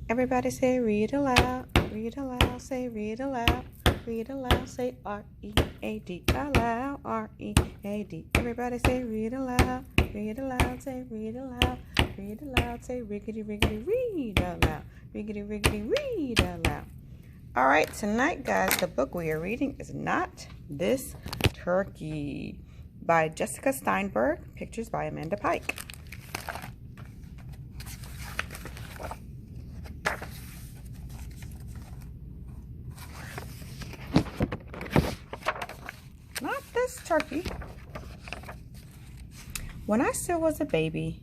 Everybody say read aloud, read aloud, say read aloud, read aloud, say R-E-A-D, aloud, R-E-A-D. Everybody say read aloud, say read aloud, say riggedy, riggedy, read aloud, riggedy, riggedy, read aloud. All right, tonight, guys, the book we are reading is Not This Turkey by Jessica Steinberg, pictures by Amanda Pike. Not this turkey. When I still was a baby,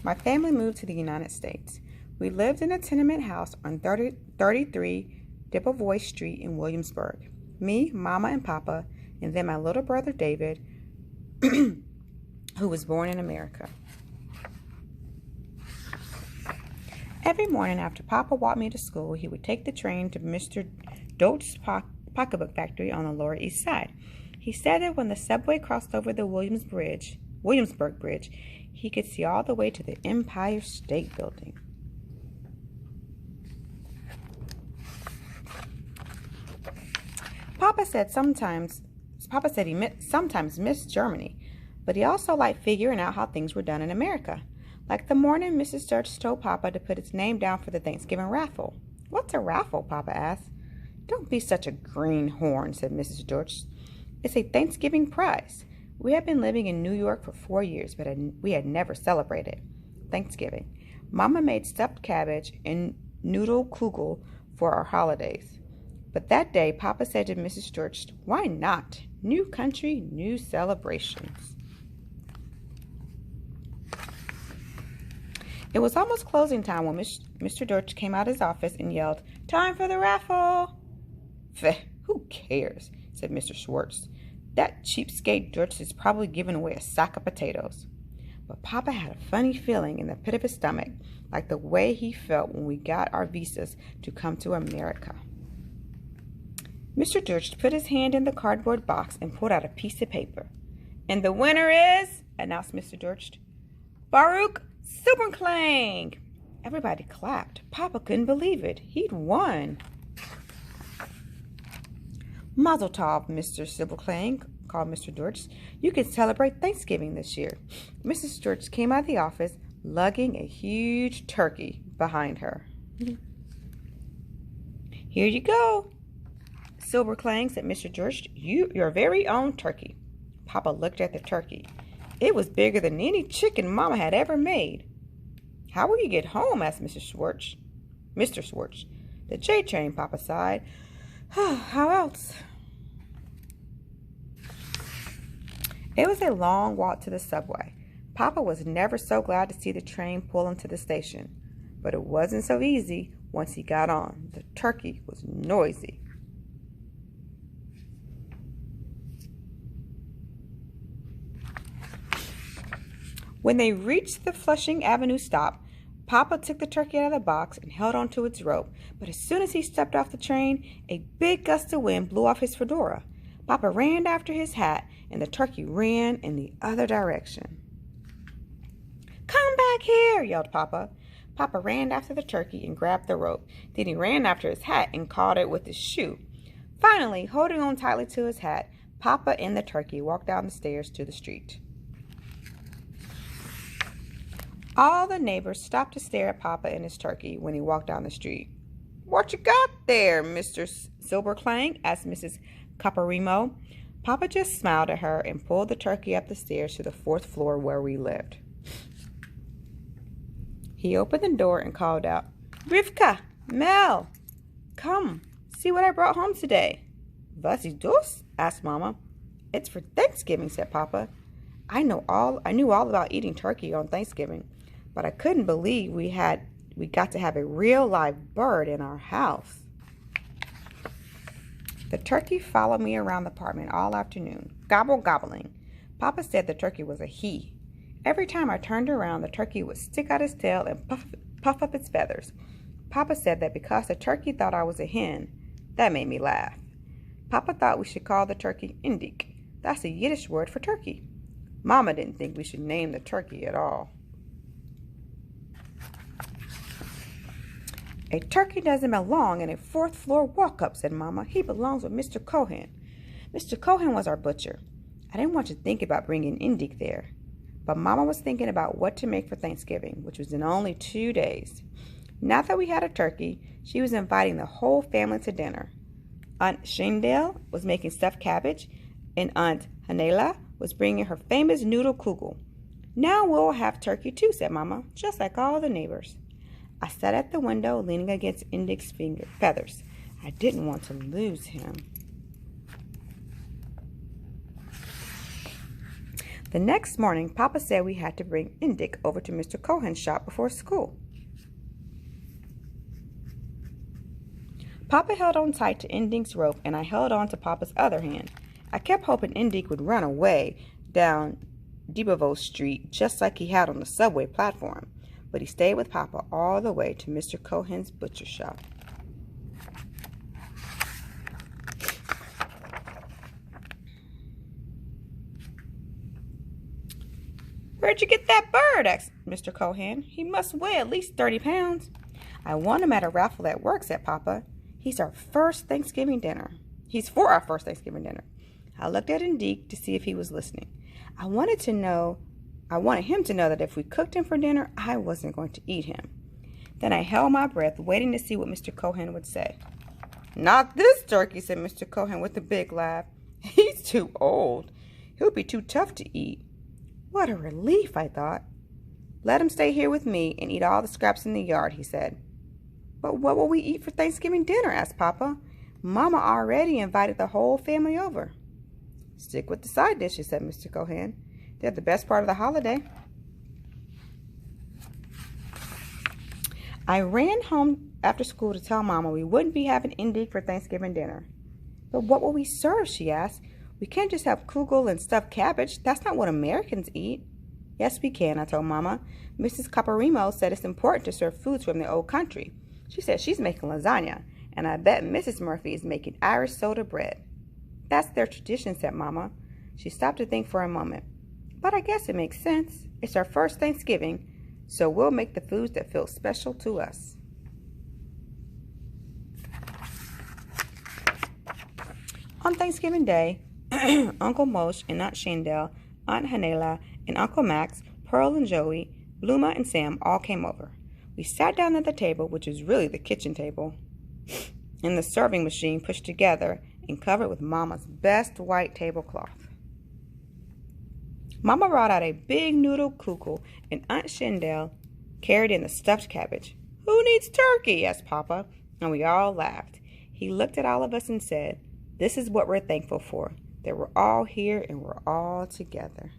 my family moved to the United States. We lived in a tenement house on 33 Debevoise Street in Williamsburg. Me, Mama, and Papa, and then my little brother David, who was born in America. Every morning after Papa walked me to school, he would take the train to Mr. Dolch's pocketbook factory on the Lower East Side. He said that when the subway crossed over the Williamsburg Bridge, he could see all the way to the Empire State Building. Papa said he sometimes missed Germany, but he also liked figuring out how things were done in America. Like the morning Mrs. Sturch told Papa to put his name down for the Thanksgiving raffle. "What's a raffle?" Papa asked. "Don't be such a greenhorn," said Mrs. Sturch. "It's a Thanksgiving prize. We had been living in New York for 4 years, but we had never celebrated Thanksgiving. Mama made stuffed cabbage and noodle kugel for our holidays. But that day, Papa said to Mrs. Sturch, 'Why not? New country, new celebrations.'" It was almost closing time when Mr. Sturch came out of his office and yelled, "Time for the raffle!" "Pfeh, who cares?" said Mr. Schwartz. "That cheapskate Sturch is probably giving away a sack of potatoes." But Papa had a funny feeling in the pit of his stomach, like the way he felt when we got our visas to come to America. Mr. Sturch put his hand in the cardboard box and pulled out a piece of paper. "And the winner is," announced Mr. Sturch, "Baruch Silberklang." Everybody clapped. Papa couldn't believe it. He'd won. "Mazel tov, Mr. Silberklang," called Mr. Sturch. "You can celebrate Thanksgiving this year." Mrs. Sturch came out of the office, lugging a huge turkey behind her. "Here you go, Silberklang," said Mr. Sturch. Your very own turkey." Papa looked at the turkey. It was bigger than any chicken Mama had ever made. "How will you get home?" asked Mr. Swartz. "The J train," Papa sighed. "How else?" It was a long walk to the subway. Papa was never so glad to see the train pull into the station. But it wasn't so easy once he got on. The turkey was noisy. When they reached the Flushing Avenue stop, Papa took the turkey out of the box and held onto its rope. But as soon as he stepped off the train, a big gust of wind blew off his fedora. Papa ran after his hat, and the turkey ran in the other direction. "Come back here!" yelled Papa. Papa ran after the turkey and grabbed the rope. Then he ran after his hat and caught it with his shoe. Finally, holding on tightly to his hat, Papa and the turkey walked down the stairs to the street. All the neighbors stopped to stare at Papa and his turkey when he walked down the street. "What you got there, Mr. Silberklang?" asked Mrs. Caparimo. Papa just smiled at her and pulled the turkey up the stairs to the 4th floor where we lived. He opened the door and called out, "Rivka, Mel, come, see what I brought home today." "Was ist das?" asked Mama. "It's for Thanksgiving," said Papa. I knew all about eating turkey on Thanksgiving, but I couldn't believe we got to have a real live bird in our house. The turkey followed me around the apartment all afternoon, gobbling. Papa said the turkey was a he. Every time I turned around, the turkey would stick out its tail and puff up its feathers. Papa said that because the turkey thought I was a hen, that made me laugh. Papa thought we should call the turkey Indik. That's a Yiddish word for turkey. Mama didn't think we should name the turkey at all. A turkey doesn't belong in a fourth-floor walk-up, said Mama. He belongs with Mr. Cohen. Mr. Cohen was our butcher. I didn't want to think about bringing Indik there. But Mama was thinking about what to make for Thanksgiving, which was in only 2 days. Now that we had a turkey, she was inviting the whole family to dinner. Aunt Shindale was making stuffed cabbage, and Aunt Hanela was bringing her famous noodle kugel. Now we'll have turkey too, said Mama, just like all the neighbors. I sat at the window, leaning against Indik's feathers. I didn't want to lose him. The next morning, Papa said we had to bring Indik over to Mr. Cohen's shop before school. Papa held on tight to Indik's rope, and I held on to Papa's other hand. I kept hoping Indik would run away down Debevoise Street just like he had on the subway platform, but he stayed with Papa all the way to Mr. Cohen's butcher shop. "Where'd you get that bird?" asked Mr. Cohen. "He must weigh at least 30 pounds. "I won him at a raffle at work," said Papa. He's for our first Thanksgiving dinner. I looked at Indik to see if he was listening. I wanted him to know that if we cooked him for dinner, I wasn't going to eat him. Then I held my breath, waiting to see what Mr. Cohen would say. "Not this turkey," said Mr. Cohen with a big laugh. "He's too old. He'll be too tough to eat." What a relief, I thought. "Let him stay here with me and eat all the scraps in the yard," he said. "But what will we eat for Thanksgiving dinner?" asked Papa. "Mama already invited the whole family over." "Stick with the side dishes," said Mr. Cohen. "They're the best part of the holiday." I ran home after school to tell Mama we wouldn't be having Indik for Thanksgiving dinner. "But what will we serve?" she asked. "We can't just have kugel and stuffed cabbage. That's not what Americans eat." "Yes, we can," I told Mama. "Mrs. Caparimo said it's important to serve foods from the old country. She said she's making lasagna, and I bet Mrs. Murphy is making Irish soda bread." "That's their tradition," said Mama. She stopped to think for a moment. "But I guess it makes sense. It's our first Thanksgiving, so we'll make the foods that feel special to us." On Thanksgiving Day, Uncle Moshe and Aunt Shindale, Aunt Hanela, and Uncle Max, Pearl and Joey, Bluma and Sam all came over. We sat down at the table, which is really the kitchen table, and the serving machine pushed together and covered with Mama's best white tablecloth. Mama brought out a big noodle kugel, and Aunt Shindale carried in the stuffed cabbage. "Who needs turkey?" asked Papa, and we all laughed. He looked at all of us and said, "This is what we're thankful for, that we're all here and we're all together."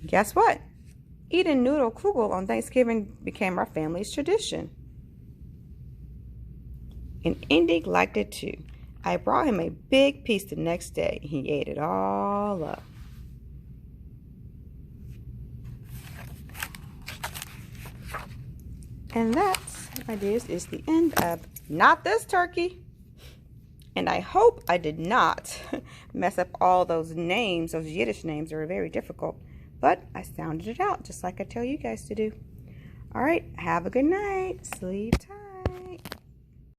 Guess what? Eating noodle kugel on Thanksgiving became our family's tradition. And Indik liked it too. I brought him a big piece the next day. He ate it all up. And that, my dears, is the end of Not This Turkey. And I hope I did not mess up all those names, those Yiddish names that are very difficult. But I sounded it out just like I tell you guys to do. All right, have a good night. Sleep tight.